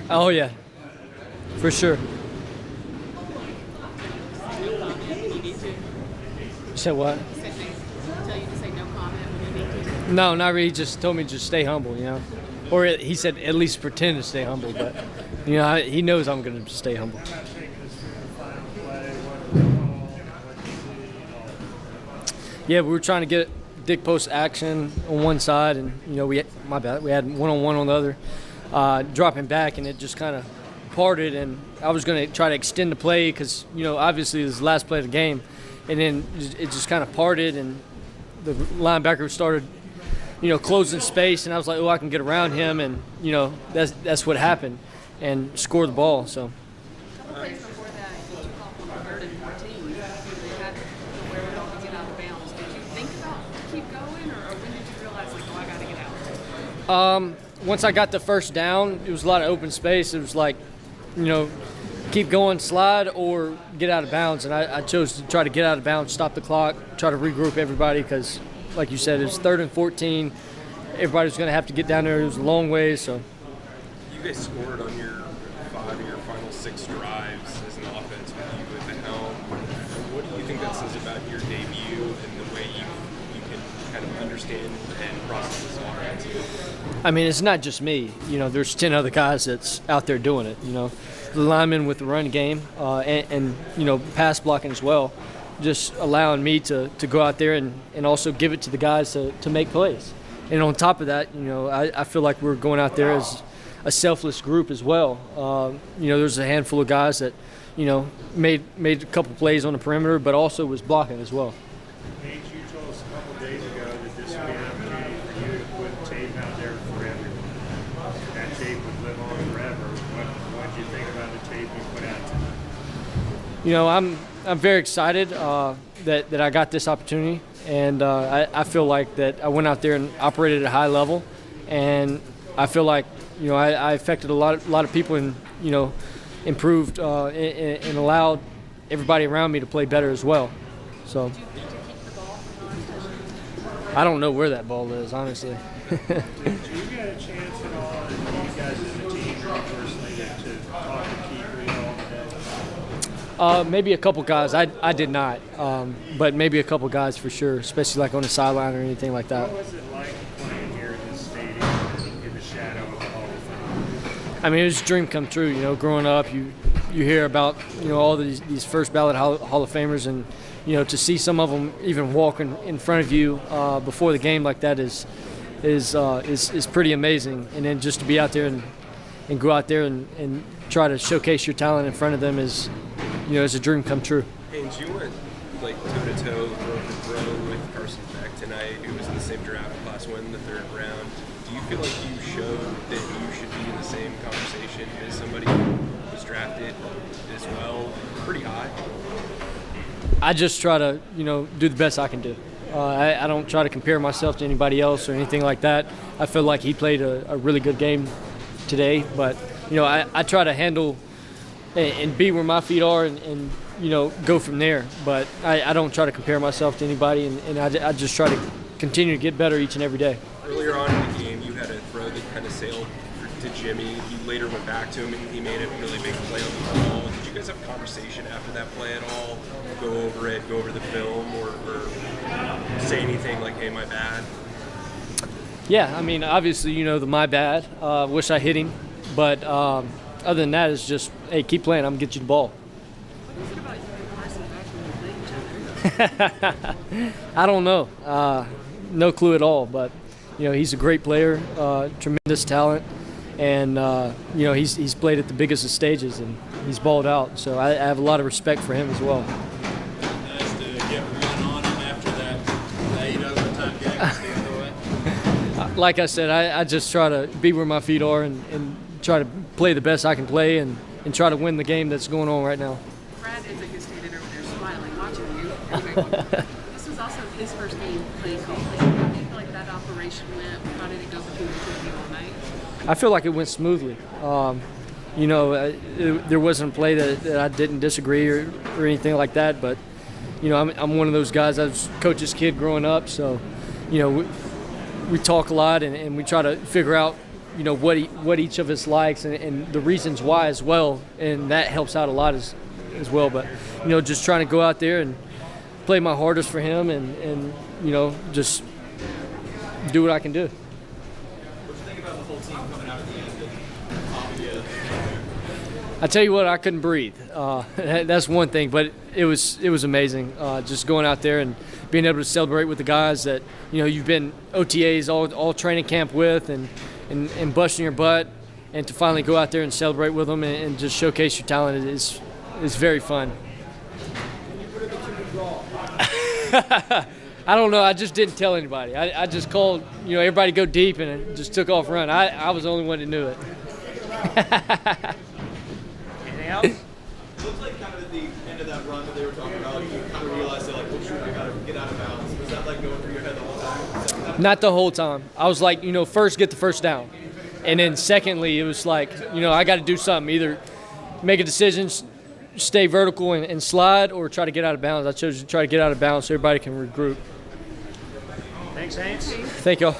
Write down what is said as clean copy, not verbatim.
Oh, yeah, for sure. No comment when you need to. You said what? Tell you to say no comment when you need to. No, not really. He just told me to just stay humble, Or he said at least pretend to stay humble, but, he knows I'm going to stay humble. Yeah, we were trying to get Dick post action on one side, and, we had one-on-one on the other, dropping back, and it just kind of parted, and I was going to try to extend the play because, obviously it was the last play of the game, and then it just kind of parted, and the linebacker started, closing space, and I was like, oh, I can get around him, and, that's what happened, and score the ball, so. Plays before that, you took off on 3rd and 14. They had the wherewithal to get out of bounds. Did you think about keep going, or when did you realize, I got to get out? Once I got the first down, it was a lot of open space. It was like, keep going, slide, or get out of bounds. And I chose to try to get out of bounds, stop the clock, try to regroup everybody because, like you said, it was 3rd and 14. Everybody was going to have to get down there. It was a long way, so. You guys scored on your 5 of your final 6 drives as an offense with you at the helm. What do you think that says about your debut and the way you can kind of understand and process this offense? I mean, it's not just me. There's 10 other guys that's out there doing it. The linemen with the run game and pass blocking as well, just allowing me to go out there and also give it to the guys to make plays. And on top of that, I feel like we're going out there as a selfless group as well. There's a handful of guys that, made a couple plays on the perimeter, but also was blocking as well. Haynes, you told us a couple days ago that this would be an opportunity for you to put tape out there for everyone. That tape would live on forever. What did you think about the tape you put out tonight? I'm very excited that I got this opportunity, and I feel like that I went out there and operated at a high level, and I feel like I affected a lot of people and improved and allowed everybody around me to play better as well. So I don't know where that ball is, honestly. Did you get a chance at all, and you guys as a team personally, to talk to Keeper all today? Maybe a couple guys. I did not, but maybe a couple guys for sure, especially like on the sideline or anything like that. What was it like playing here in this stadium in the shadow of the Hall of Fame? I mean, it was a dream come true. Growing up, you hear about all these first ballot Hall of Famers, and to see some of them even walk in front of you before the game like that is pretty amazing. And then just to be out there and go out there and try to showcase your talent in front of them is a dream come true. Haynes, you went toe-to-toe, throw with Carson Beck tonight, who was in the same draft class, went in the 3rd round. Do you feel like you showed that you should be in the same conversation as somebody who was drafted as well, pretty high? I just try to, do the best I can do. I don't try to compare myself to anybody else or anything like that. I feel like he played a really good game today, but, I try to handle and be where my feet are and go from there. But I don't try to compare myself to anybody, and I just try to continue to get better each and every day. Earlier on in the game, you had a throw that kind of sailed to Jimmy. You later went back to him, and he made a really big play on the ball. Did you guys have a conversation after that play at all? Go over it, go over the film, or say anything like, hey, my bad? Yeah, I mean, obviously, the my bad. Wish I hit him. But other than that, it's just, hey, keep playing. I'm going to get you the ball. What is it about you and Carson back when you play each other? I don't know. No clue at all. But, he's a great player, tremendous talent. And, he's played at the biggest of stages, and he's balled out. So I have a lot of respect for him as well. Nice to get one on him after that 8 overtime game was the other way. Like I said, I just try to be where my feet are and try to play the best I can play and try to win the game that's going on right now. Brad is a good standing over there smiling, watching you. This was also his first game playing Coldplay. How do you feel like that operation went? How did it go between the two of you all night? I feel like it went smoothly. There wasn't a play that I didn't disagree or anything like that, but, I'm one of those guys. I was coach's kid growing up, so, we talk a lot and we try to figure out, you know, what each of us likes and the reasons why as well, and that helps out a lot as well. But, you know, just trying to go out there and play my hardest for him and you know, just do what I can do. What do you think about the whole team coming out at the end and popping you? I tell you what, I couldn't breathe. That's one thing, but it was amazing. Just going out there and being able to celebrate with the guys that, you know, you've been OTAs all training camp with and busting your butt, and to finally go out there and celebrate with them and just showcase your talent is very fun. I don't know. I just didn't tell anybody. I just called, you know, everybody go deep, and it just took off run. I was the only one that knew it. Anything else? It looks like kind of at the end of that run that they were talking about, you kind of realized that, like, oh, shoot, I got to get out of bounds. Was that, like, going through your head the whole time? Not the whole time. I was like, you know, first get the first down. And then secondly, it was like, you know, I got to do something. Either make a decision, stay vertical and slide, or try to get out of bounds. I chose to try to get out of bounds so everybody can regroup. Thanks, Haynes. Thank y'all.